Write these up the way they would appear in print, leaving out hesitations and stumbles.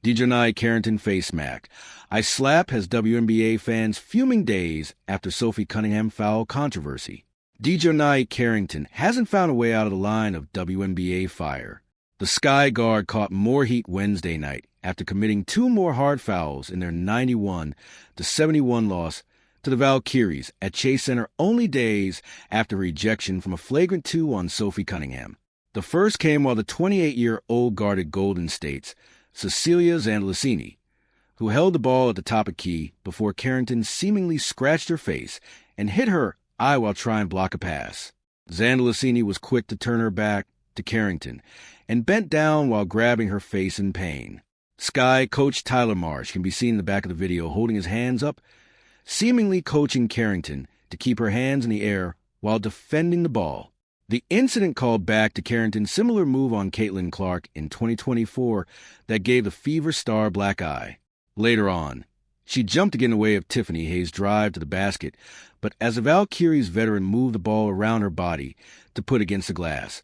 DiJonai Carrington face smacked. I slap has WNBA fans fuming days after Sophie Cunningham foul controversy. DiJonai Carrington hasn't found a way out of the line of WNBA fire. The Sky guard caught more heat Wednesday night after committing 2 more hard fouls in their 91-71 loss to the Valkyries at Chase Center only days after her ejection from a flagrant 2 on Sophie Cunningham. The first came while the 28-year-old guarded Golden State's Cecilia Zandalicini, who held the ball at the top of key before Carrington seemingly scratched her face and hit her eye while trying to block a pass. Zandalicini was quick to turn her back to Carrington and bent down while grabbing her face in pain. Sky coach Tyler Marsh can be seen in the back of the video holding his hands up, seemingly coaching Carrington to keep her hands in the air while defending the ball. The incident called back to Carrington's similar move on Caitlin Clark in 2024 that gave the Fever star black eye. Later on, she jumped to get in the way of Tiffany Hayes' drive to the basket, but as the Valkyries veteran moved the ball around her body to put against the glass,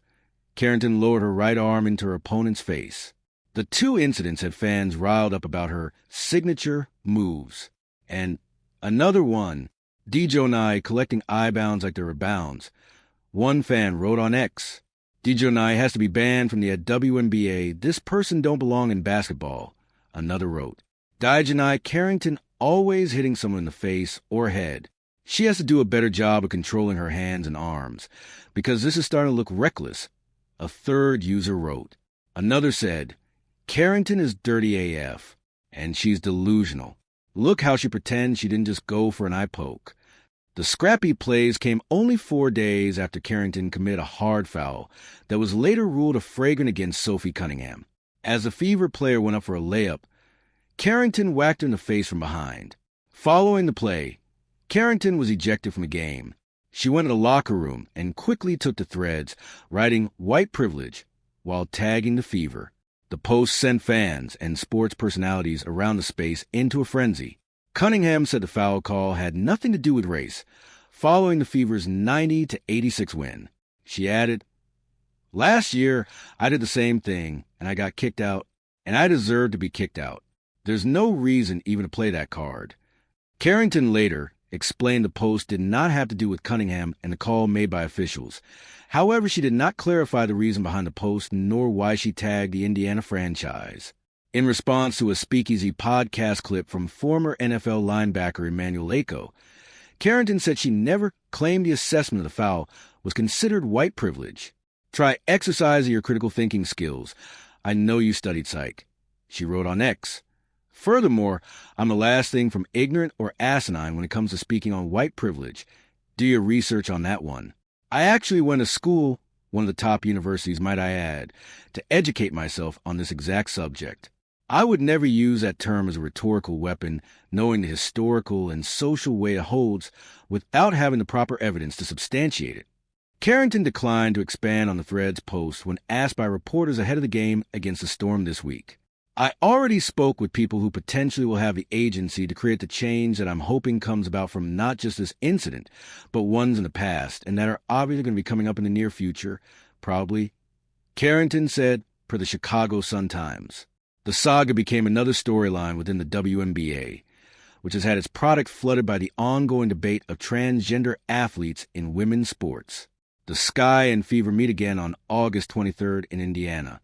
Carrington lowered her right arm into her opponent's face. The 2 incidents had fans riled up about her signature moves. And another one, DiJonai collecting eye-bounds like they were bounds. One fan wrote on X, DiJonai has to be banned from the WNBA. This person don't belong in basketball. Another wrote, DiJonai Carrington always hitting someone in the face or head. She has to do a better job of controlling her hands and arms, because this is starting to look reckless. A third user wrote. Another said, Carrington is dirty AF, and she's delusional. Look how she pretends she didn't just go for an eye poke. The scrappy plays came only 4 days after Carrington committed a hard foul that was later ruled a flagrant against Sophie Cunningham. As the Fever player went up for a layup, Carrington whacked her in the face from behind. Following the play, Carrington was ejected from the game. She went to the locker room and quickly took to threads, writing white privilege while tagging the Fever. The post sent fans and sports personalities around the space into a frenzy. Cunningham said the foul call had nothing to do with race, following the Fever's 90-86 win. She added, Last year, I did the same thing, and I got kicked out, and I deserved to be kicked out. There's no reason even to play that card. Carrington later explained the post did not have to do with Cunningham and the call made by officials. However, she did not clarify the reason behind the post nor why she tagged the Indiana franchise. In response to a Speakeasy podcast clip from former NFL linebacker Emmanuel Lako, Carrington said she never claimed the assessment of the foul was considered white privilege. Try exercising your critical thinking skills. I know you studied psych, she wrote on X. Furthermore, I'm the last thing from ignorant or asinine when it comes to speaking on white privilege. Do your research on that one. I actually went to school, one of the top universities, might I add, to educate myself on this exact subject. I would never use that term as a rhetorical weapon, knowing the historical and social weight it holds without having the proper evidence to substantiate it. Carrington declined to expand on the thread's post when asked by reporters ahead of the game against the Storm this week. I already spoke with people who potentially will have the agency to create the change that I'm hoping comes about from not just this incident, but ones in the past, and that are obviously going to be coming up in the near future, probably. Carrington said, per the Chicago Sun-Times. The saga became another storyline within the WNBA, which has had its product flooded by the ongoing debate of transgender athletes in women's sports. The Sky and Fever meet again on August 23rd in Indiana.